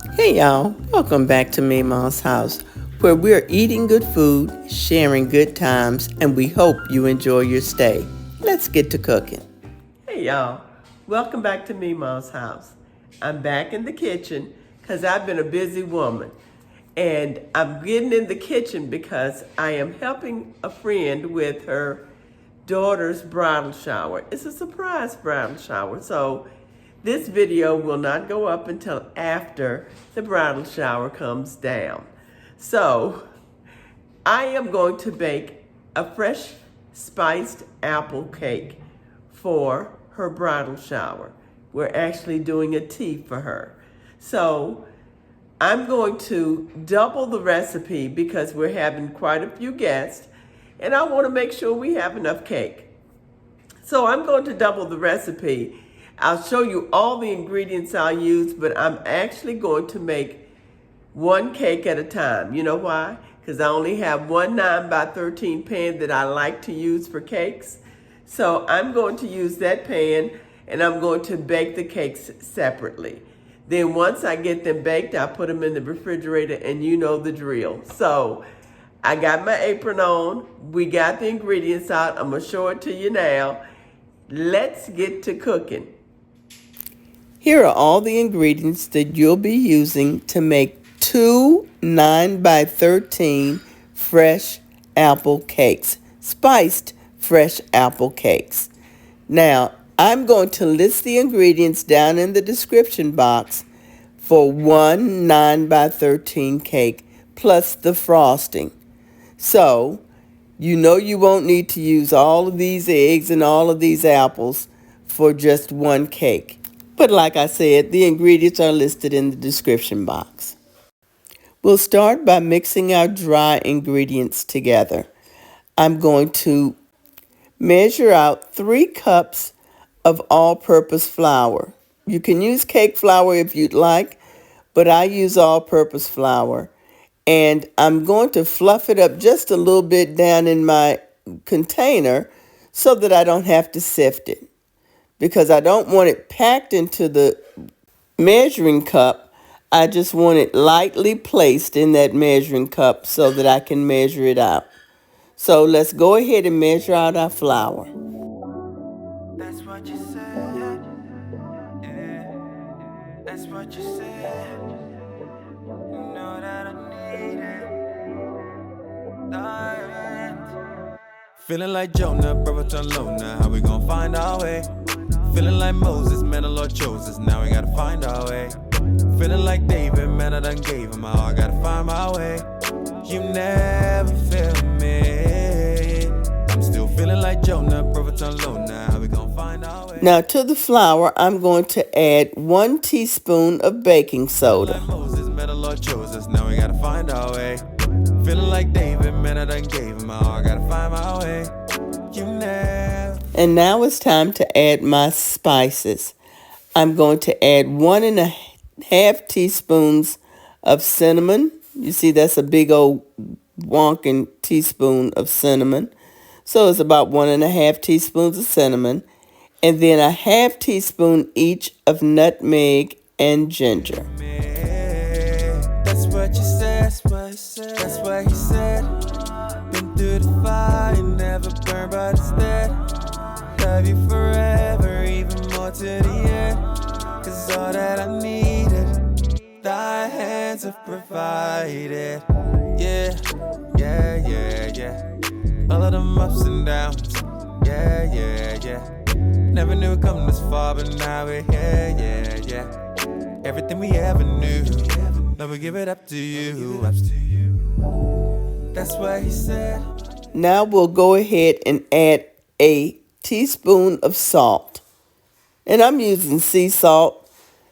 Hey y'all, welcome back to Memaw's house, where we're eating good food, sharing good times, and we hope you enjoy your stay. Let's get to cooking. Hey y'all, welcome back to Memaw's house. I'm back in the kitchen because I've been a busy woman. And I'm getting in the kitchen because I am helping a friend with her daughter's bridal shower. It's a surprise bridal shower, so this video will not go up until after the bridal shower comes down. So I am going to bake a fresh spiced apple cake for her bridal shower. We're actually doing a tea for her. So I'm going to double the recipe because we're having quite a few guests and I want to make sure we have enough cake. So I'm going to double the recipe. I'll show you all the ingredients I'll use, but I'm actually going to make one cake at a time. You know why? Because I only have one 9 by 13 pan that I like to use for cakes. So I'm going to use that pan and I'm going to bake the cakes separately. Then once I get them baked, I put them in the refrigerator and you know the drill. So I got my apron on. We got the ingredients out. I'm going to show it to you now. Let's get to cooking. Here are all the ingredients that you'll be using to make 2 9 by 13 fresh apple cakes, spiced fresh apple cakes. Now, I'm going to list the ingredients down in the description box for one 9 by 13 cake plus the frosting. So, you know you won't need to use all of these eggs and all of these apples for just one cake. But like I said, the ingredients are listed in the description box. We'll start by mixing our dry ingredients together. I'm going to measure out 3 cups of all-purpose flour. You can use cake flour if you'd like, but I use all-purpose flour. And I'm going to fluff it up just a little bit down in my container so that I don't have to sift it, because I don't want it packed into the measuring cup. I just want it lightly placed in that measuring cup so that I can measure it out. So let's go ahead and measure out our flour. That's what you said. Yeah. That's what you said. You know that I need it. Diet. Feeling like Jonah, brother turn low now. How we gon' find our way? Feeling like Moses, man, the Lord chose us. Now we gotta find our way. Feeling like David, man, I done gave him all. I gotta find my way. You never feel me. I'm still feeling like Jonah, brother turn low now. How we gon' find our way? Now to the flour, I'm going to add 1 teaspoon of baking soda. Like Moses, man, the Lord chose us. Now we gotta find our way. Feeling like David, man, I done gave him all. I gotta find my way. You never. And now it's time to add my spices. I'm going to add 1.5 teaspoons of cinnamon. You see, that's a big old wonking teaspoon of cinnamon. So it's about 1.5 teaspoons of cinnamon. And then a half teaspoon each of nutmeg and ginger. That's what you said. That's what he said. Been through the fire and never burned, but instead love you forever, even more to the end. Cause all that I needed, thy hands have provided. Yeah, yeah, yeah, yeah. All of them ups and downs. Yeah, yeah, yeah. Never knew it come this far, but now we're here. Yeah, yeah. Everything we ever knew, now we give it up to you. That's what he said. Now we'll go ahead and add a teaspoon of salt. And I'm using sea salt,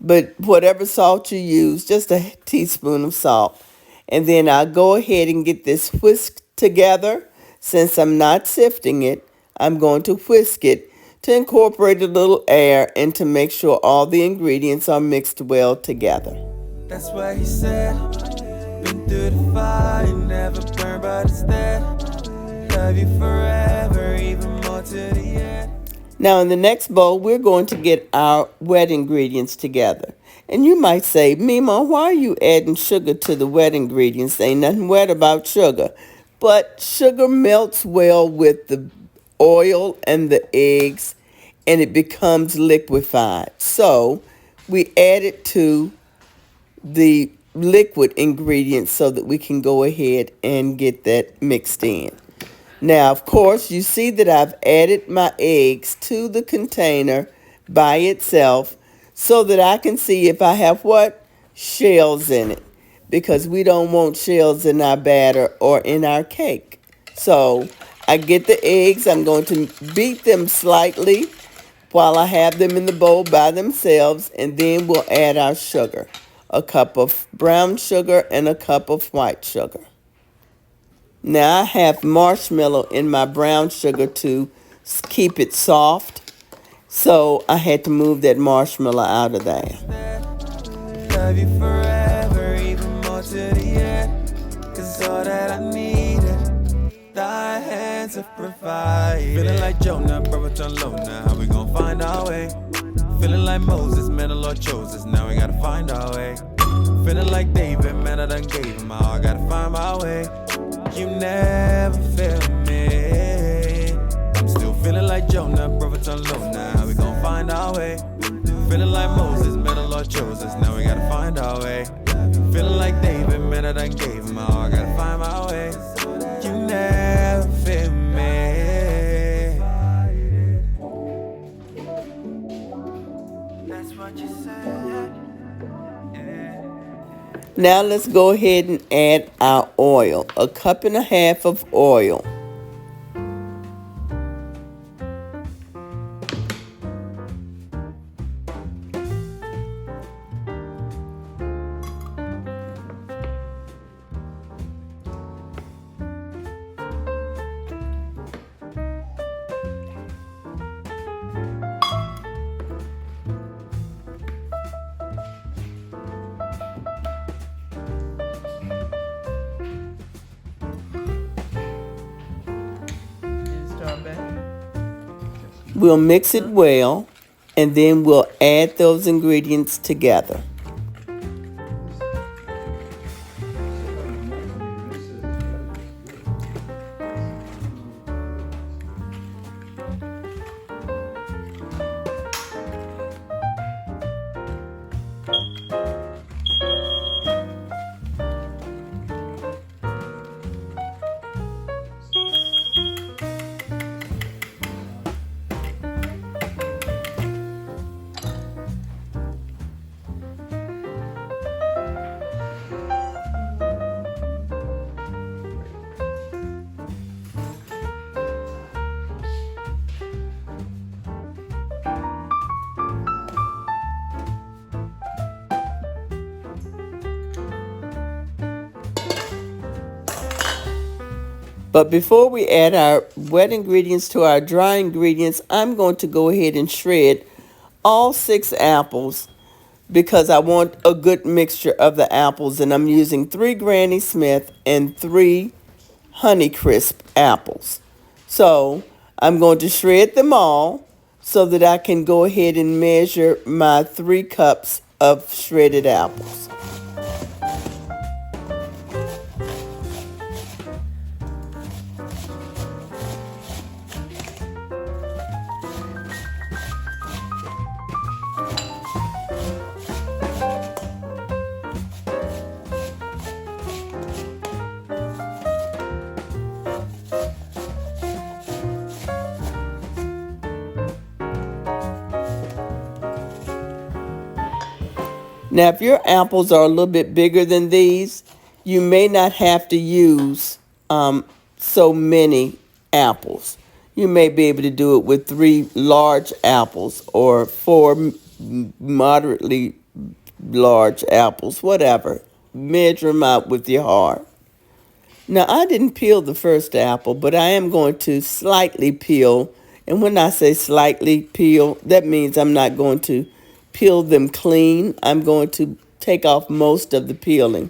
but whatever salt you use, just a teaspoon of salt. And then I'll go ahead and get this whisked together. Since I'm not sifting it, I'm going to whisk it to incorporate a little air and to make sure all the ingredients are mixed well together. That's what he said. Been through the fire, never burned, but instead love you forever, even more to the end. Now in the next bowl, we're going to get our wet ingredients together. And you might say, Mima, why are you adding sugar to the wet ingredients? Ain't nothing wet about sugar. But sugar melts well with the oil and the eggs, and it becomes liquefied. So we add it to the liquid ingredients so that we can go ahead and get that mixed in. Now, of course, you see that I've added my eggs to the container by itself so that I can see if I have what? Shells in it. Because we don't want shells in our batter or in our cake. So I get the eggs. I'm going to beat them slightly while I have them in the bowl by themselves, and then we'll add our sugar. A cup of brown sugar and a cup of white sugar. Now I have marshmallow in my brown sugar to keep it soft, so I had to move that marshmallow out of there. Love you forever, even more to the end. 'Cause all that I needed, thy hands have provided. Feeling like Jonah, brother, turn low now. How we gon' find our way? Feeling like Moses, man, the Lord chose us. Now we gotta find our way. Feeling like David, man, I done gave him all. I gotta find my way. You never fail me. I'm still feeling like Jonah, brother, turn low now. How we gon' find our way? Feeling like Moses, man, the Lord chose us. Now we gotta find our way. Feeling like David, man, I done gave him all. I gotta find my way. You never fail me. That's what you said. Now let's go ahead and add our oil. A cup and a half of oil. We'll mix it well, and then we'll add those ingredients together. But before we add our wet ingredients to our dry ingredients, I'm going to go ahead and shred all 6 apples because I want a good mixture of the apples. And I'm using 3 Granny Smith and 3 Honeycrisp apples. So I'm going to shred them all so that I can go ahead and measure my 3 cups of shredded apples. Now, if your apples are a little bit bigger than these, you may not have to use so many apples. You may be able to do it with 3 large apples or 4 moderately large apples, whatever. Measure them out with your heart. Now, I didn't peel the first apple, but I am going to slightly peel. And when I say slightly peel, that means I'm not going to peel them clean. I'm going to take off most of the peeling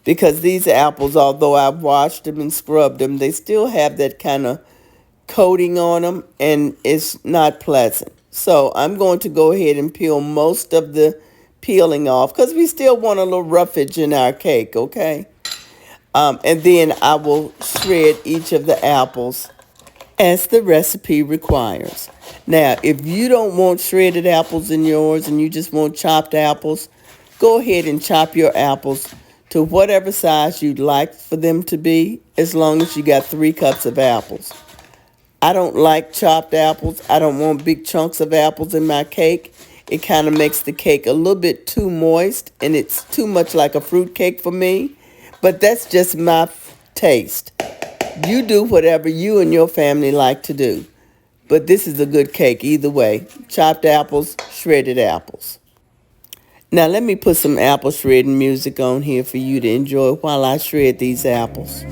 because these apples, although I've washed them and scrubbed them, they still have that kind of coating on them, and it's not pleasant. So I'm going to go ahead and peel most of the peeling off because we still want a little roughage in our cake, okay? And then I will shred each of the apples as the recipe requires. Now, if you don't want shredded apples in yours and you just want chopped apples, go ahead and chop your apples to whatever size you'd like for them to be, as long as you got 3 cups of apples. I don't like chopped apples. I don't want big chunks of apples in my cake. It kind of makes the cake a little bit too moist, and it's too much like a fruit cake for me. But that's just my taste. You do whatever you and your family like to do. But this is a good cake either way. Chopped apples, shredded apples. Now let me put some apple shredding music on here for you to enjoy while I shred these apples.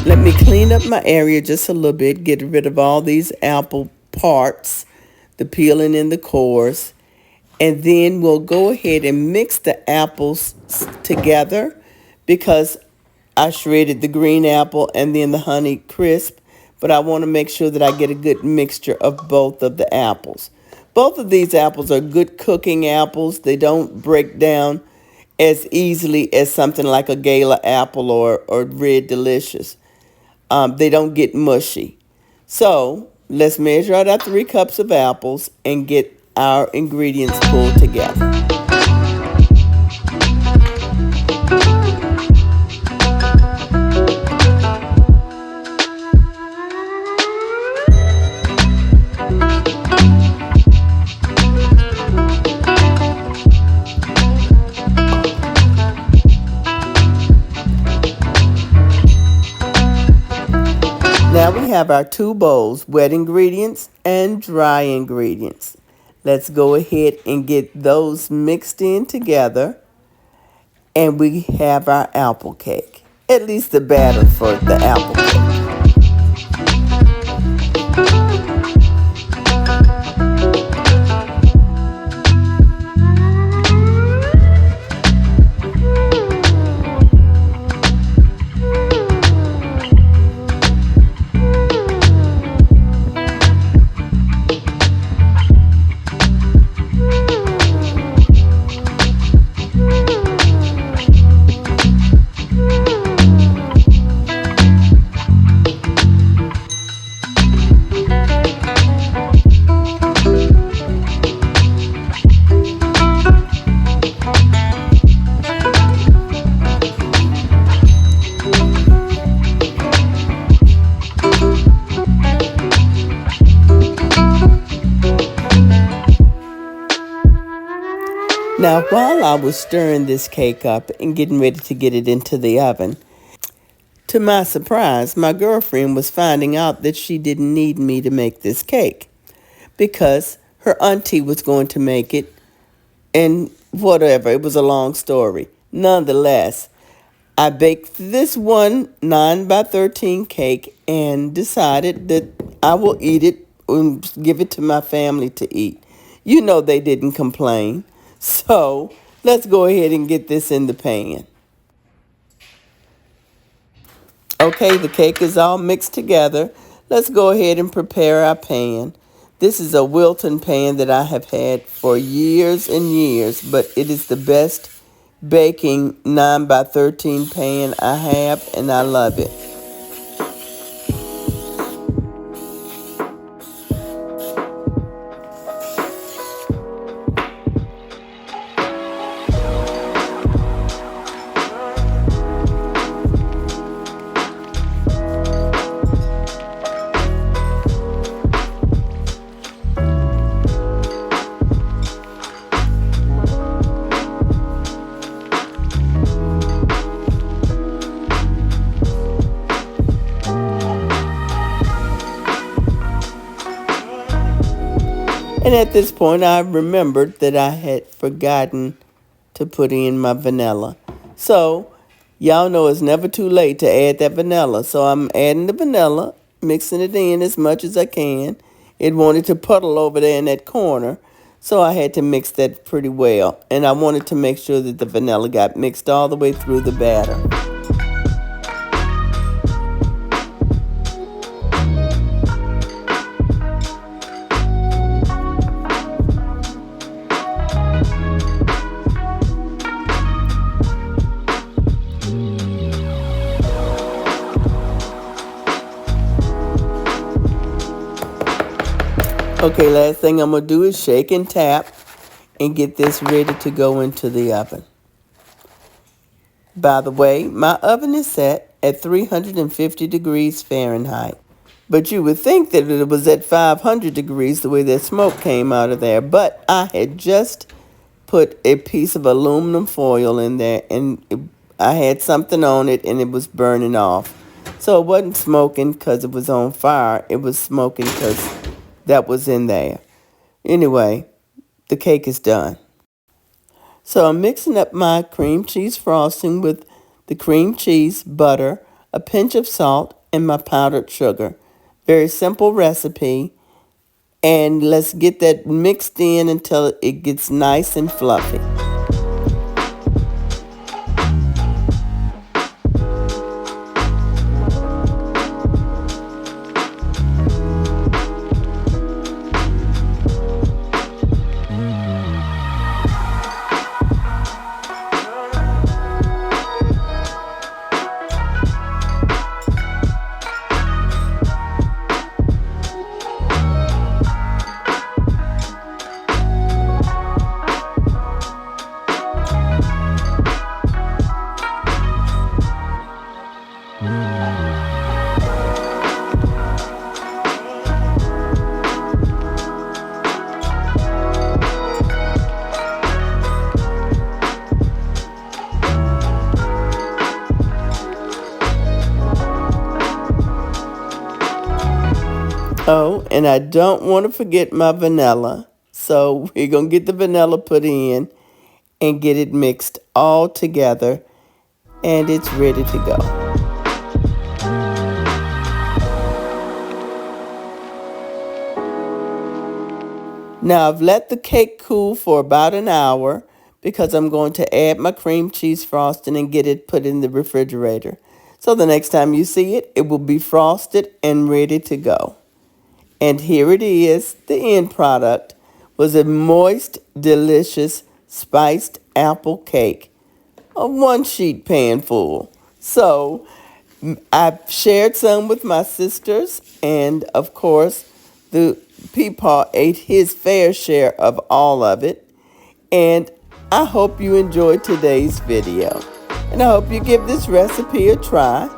Let me clean up my area just a little bit, get rid of all these apple parts, the peeling and the cores, and then we'll go ahead and mix the apples together because I shredded the green apple and then the honey crisp, but I want to make sure that I get a good mixture of both of the apples. Both of these apples are good cooking apples. They don't break down as easily as something like a Gala apple or Red Delicious. They don't get mushy. So let's measure out our 3 cups of apples and get our ingredients pulled together. Now we have our 2 bowls, wet ingredients and dry ingredients. Let's go ahead and get those mixed in together, and we have our apple cake, at least the batter for the apple cake. Now, while I was stirring this cake up and getting ready to get it into the oven, to my surprise, my girlfriend was finding out that she didn't need me to make this cake because her auntie was going to make it, and whatever, it was a long story. Nonetheless, I baked this one 9 by 13 cake and decided that I will eat it and give it to my family to eat. You know they didn't complain. So let's go ahead and get this in the pan. Okay, the cake is all mixed together. Let's go ahead and prepare our pan. This is a Wilton pan that I have had for years and years, but it is the best baking 9 by 13 pan I have, and I love it. And at this point, I remembered that I had forgotten to put in my vanilla. So, y'all know it's never too late to add that vanilla. So I'm adding the vanilla, mixing it in as much as I can. It wanted to puddle over there in that corner, so I had to mix that pretty well. And I wanted to make sure that the vanilla got mixed all the way through the batter. Okay, last thing I'm going to do is shake and tap and get this ready to go into the oven. By the way, my oven is set at 350 degrees Fahrenheit. But you would think that it was at 500 degrees the way that smoke came out of there. But I had just put a piece of aluminum foil in there, and I had something on it, and it was burning off. So it wasn't smoking because it was on fire. It was smoking because that was in there. Anyway, the cake is done. So I'm mixing up my cream cheese frosting with the cream cheese, butter, a pinch of salt, and my powdered sugar. Very simple recipe. And let's get that mixed in until it gets nice and fluffy. Oh, and I don't want to forget my vanilla. So we're going to get the vanilla put in and get it mixed all together, and it's ready to go. Now I've let the cake cool for about an hour because I'm going to add my cream cheese frosting and get it put in the refrigerator. So the next time you see it, it will be frosted and ready to go. And here it is. The end product was a moist, delicious, spiced apple cake, a one-sheet pan full. So I shared some with my sisters, and of course, the Peepaw ate his fair share of all of it. And I hope you enjoyed today's video. And I hope you give this recipe a try,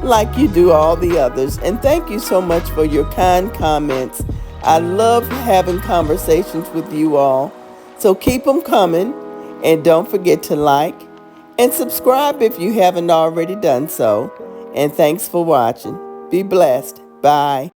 like you do all the others. And thank you so much for your kind comments. I love having conversations with you all. So keep them coming. And don't forget to like and subscribe if you haven't already done so. And thanks for watching. Be blessed. Bye.